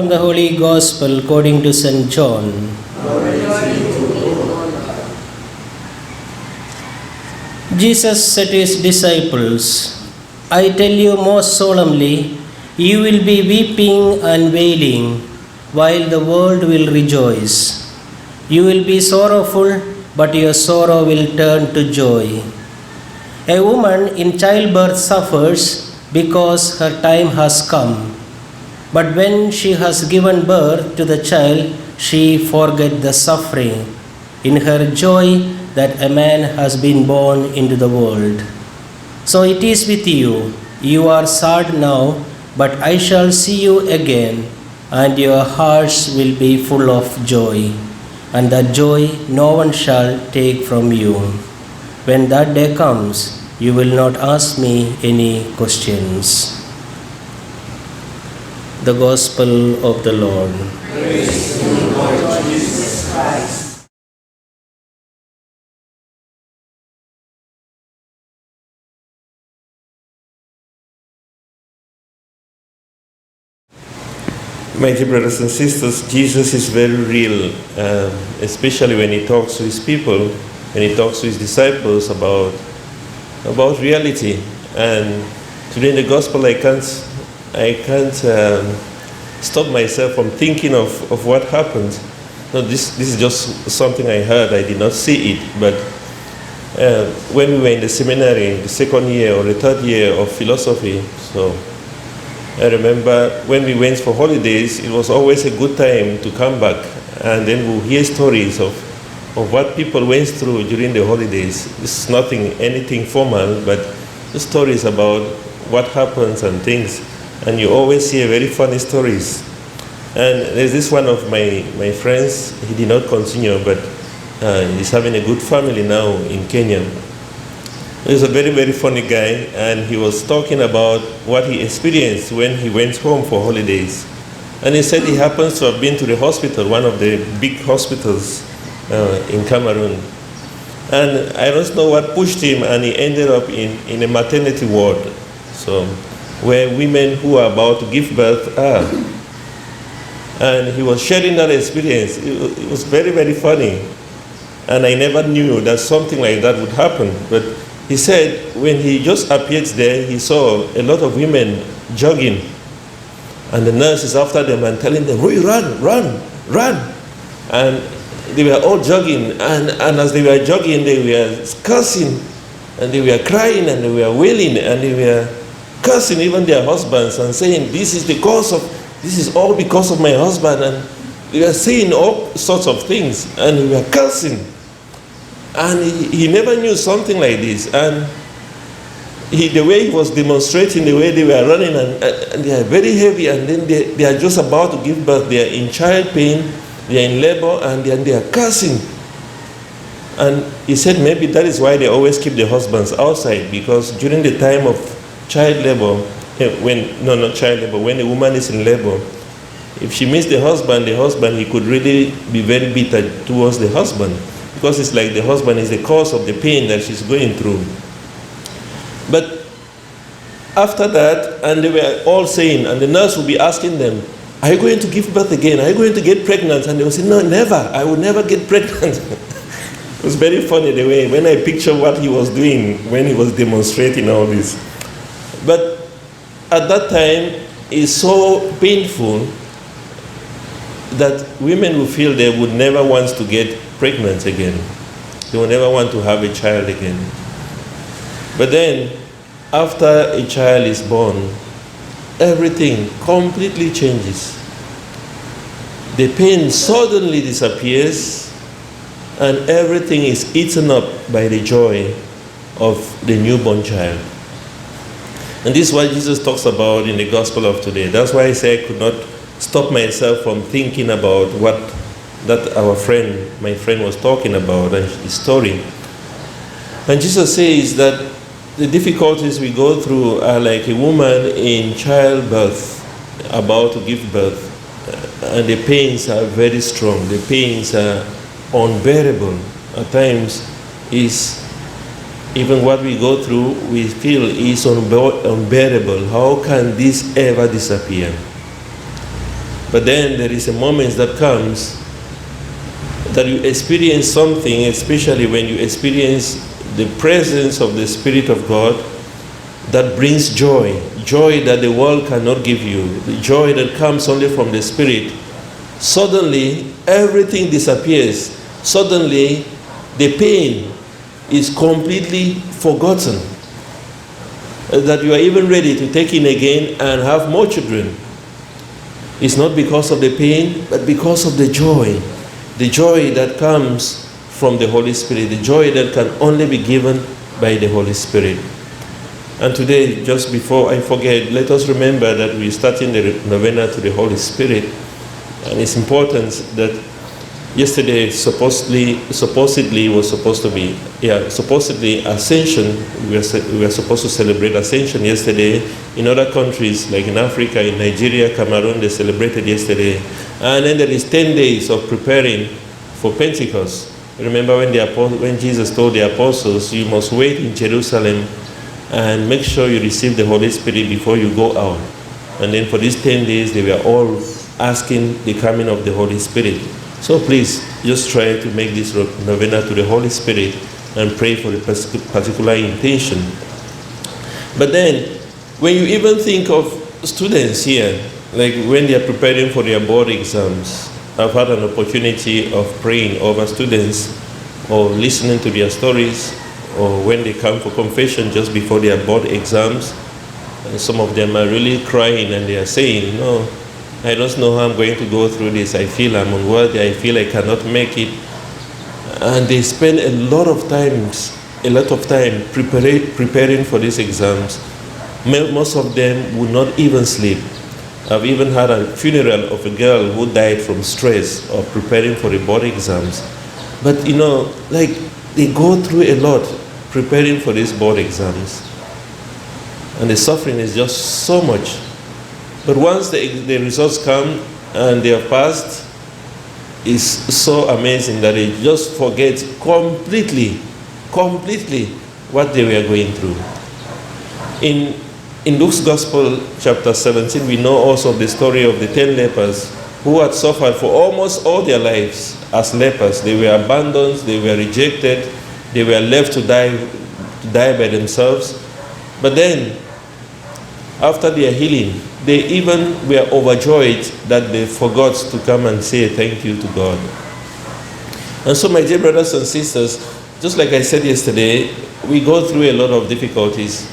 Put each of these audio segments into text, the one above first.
from the Holy Gospel according to St. John. Jesus said to his disciples, I tell you most solemnly, you will be weeping and wailing, while the world will rejoice. You will be sorrowful, but your sorrow will turn to joy. A woman in childbirth suffers because her time has come. But when she has given birth to the child, she forgets the suffering in her joy that a man has been born into the world. So it is with you. You are sad now, but I shall see you again, and your hearts will be full of joy, and that joy no one shall take from you. When that day comes, you will not ask me any questions. The Gospel of the Lord. Praise to you, Lord Jesus Christ. My dear brothers and sisters, Jesus is very real, especially when he talks to his people, when he talks to his disciples about reality. And today in the Gospel, I can't stop myself from thinking of what happened. No, this is just something I heard. I did not see it, but when we were in the seminary, the second year or the third year of philosophy, so I remember when we went for holidays, it was always a good time to come back, and then we'll hear stories of what people went through during the holidays. This is anything formal, but the stories about what happens and things, and you always hear very funny stories. And there's this one of my friends, he did not continue, but he's having a good family now in Kenya. He's a very, very funny guy, and he was talking about what he experienced when he went home for holidays. And he said he happens to have been to the hospital, one of the big hospitals in Cameroon. And I don't know what pushed him, and he ended up in a maternity ward, so where women who are about to give birth are. And he was sharing that experience. It was very, very funny. And I never knew that something like that would happen. But he said when he just appeared there, he saw a lot of women jogging. And the nurse is after them and telling them, "Hey, run, run, run." And they were all jogging. And as they were jogging, they were cursing. And they were crying and they were wailing. And they were cursing even their husbands and saying, this is all because of my husband. And they were saying all sorts of things. And they were cursing. And he never knew something like this. And the way he was demonstrating, the way they were running, and they are very heavy, and then they are just about to give birth. They are in child pain, they are in labor, and then they are cursing. And he said maybe that is why they always keep the husbands outside, because during the time of child labor, when the woman is in labor, if she meets the husband, he could really be very bitter towards the husband, because it's like the husband is the cause of the pain that she's going through. But after that, and they were all saying, and the nurse would be asking them, "Are you going to give birth again? Are you going to get pregnant?" And they would say, "No, never. I will never get pregnant." It was very funny the way, when I picture what he was doing when he was demonstrating all this. But at that time, it's so painful that women will feel they would never want to get pregnant again. They will never want to have a child again. But then, after a child is born, everything completely changes. The pain suddenly disappears, and everything is eaten up by the joy of the newborn child. And this is what Jesus talks about in the Gospel of today. That's why I say I could not stop myself from thinking about what my friend was talking about, and his story. And Jesus says that the difficulties we go through are like a woman in childbirth, about to give birth, and the pains are very strong. The pains are unbearable. At times, even what we go through, we feel is unbearable. How can this ever disappear? But then there is a moment that comes that you experience something, especially when you experience the presence of the Spirit of God, that brings joy, joy that the world cannot give you, the joy that comes only from the Spirit. Suddenly, everything disappears. Suddenly, the pain is completely forgotten. That you are even ready to take in again and have more children. It's not because of the pain, but because of the joy that comes from the Holy Spirit, the joy that can only be given by the Holy Spirit. And today, just before I forget, let us remember that we're starting the novena to the Holy Spirit. And it's important that yesterday supposedly Ascension. We were supposed to celebrate Ascension yesterday. In other countries, like in Africa, in Nigeria, Cameroon, they celebrated yesterday. And then there is 10 days of preparing for Pentecost. Remember when Jesus told the apostles, you must wait in Jerusalem and make sure you receive the Holy Spirit before you go out. And then for these 10 days, they were all asking the coming of the Holy Spirit. So please, just try to make this novena to the Holy Spirit and pray for a particular intention. But then, when you even think of students here, like when they are preparing for their board exams, I've had an opportunity of praying over students or listening to their stories, or when they come for confession just before their board exams. And some of them are really crying and they are saying, no, I don't know how I'm going to go through this. I feel I'm unworthy. I feel I cannot make it. And they spend a lot of time preparing for these exams. Most of them would not even sleep. I've even had a funeral of a girl who died from stress of preparing for the board exams. But they go through a lot preparing for these board exams. And the suffering is just so much. But once the results come and they have passed, it's so amazing that they just forget completely what they were going through. In Luke's Gospel, chapter 17, we know also the story of the 10 lepers who had suffered for almost all their lives as lepers. They were abandoned, they were rejected, they were left to die by themselves. But then, after their healing, they even were overjoyed that they forgot to come and say thank you to God. And so, my dear brothers and sisters, just like I said yesterday, we go through a lot of difficulties.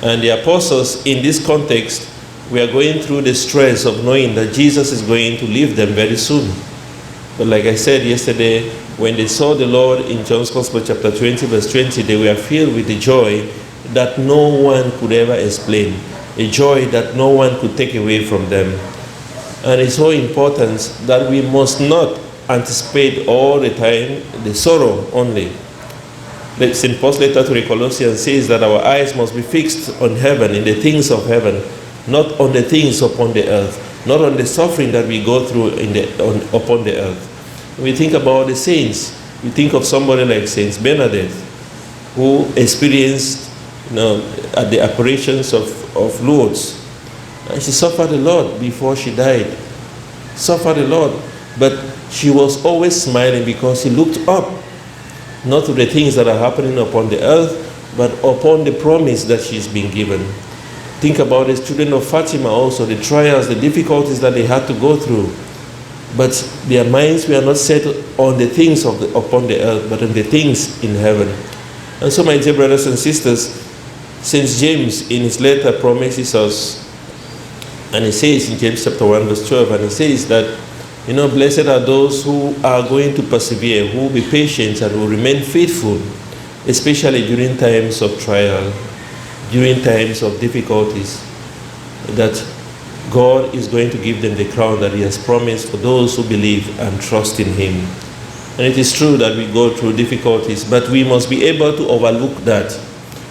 And the apostles, in this context, we are going through the stress of knowing that Jesus is going to leave them very soon. But like I said yesterday, when they saw the Lord in John's Gospel, chapter 20, verse 20, they were filled with the joy that no one could ever explain. A joy that no one could take away from them. And it's so important that we must not anticipate all the time the sorrow only. Like St. Paul's letter to the Colossians says that our eyes must be fixed on heaven, in the things of heaven, not on the things upon the earth, not on the suffering that we go through upon the earth. When we think about the saints, we think of somebody like Saint Bernadette, who experienced at the apparitions of Lourdes. And she suffered a lot before she died. Suffered a lot. But she was always smiling because she looked up, not to the things that are happening upon the earth, but upon the promise that she's been given. Think about the children of Fatima also, the trials, the difficulties that they had to go through. But their minds were not set on the things upon the earth, but on the things in heaven. And so, my dear brothers and sisters, St. James in his letter promises us, and he says in James chapter 1 verse 12, and he says that, blessed are those who are going to persevere, who will be patient and will remain faithful, especially during times of trial, during times of difficulties, that God is going to give them the crown that he has promised for those who believe and trust in him. And it is true that we go through difficulties, but we must be able to overlook that.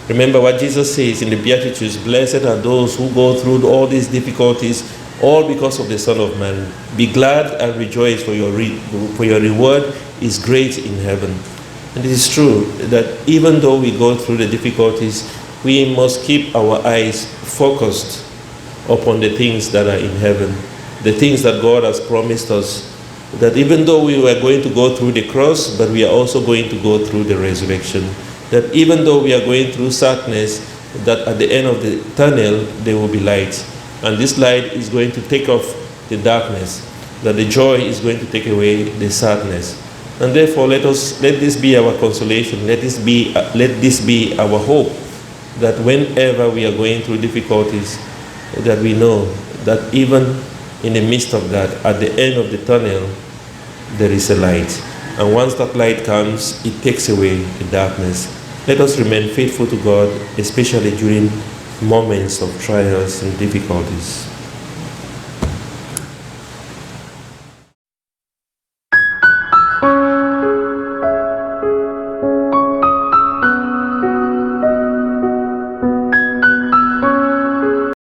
Remember what Jesus says in the Beatitudes, blessed are those who go through all these difficulties, all because of the Son of Man. Be glad and rejoice, for your reward is great in heaven. And it is true that even though we go through the difficulties, we must keep our eyes focused upon the things that are in heaven. the things that God has promised us. That even though we were going to go through the cross, but we are also going to go through the resurrection. That even though we are going through sadness, that at the end of the tunnel, there will be light. And this light is going to take off the darkness. That the joy is going to take away the sadness. And therefore, let this be our consolation. Let this be our hope. That whenever we are going through difficulties, that we know that even in the midst of that, at the end of the tunnel, there is a light. And once that light comes, it takes away the darkness. Let us remain faithful to God, especially during moments of trials and difficulties.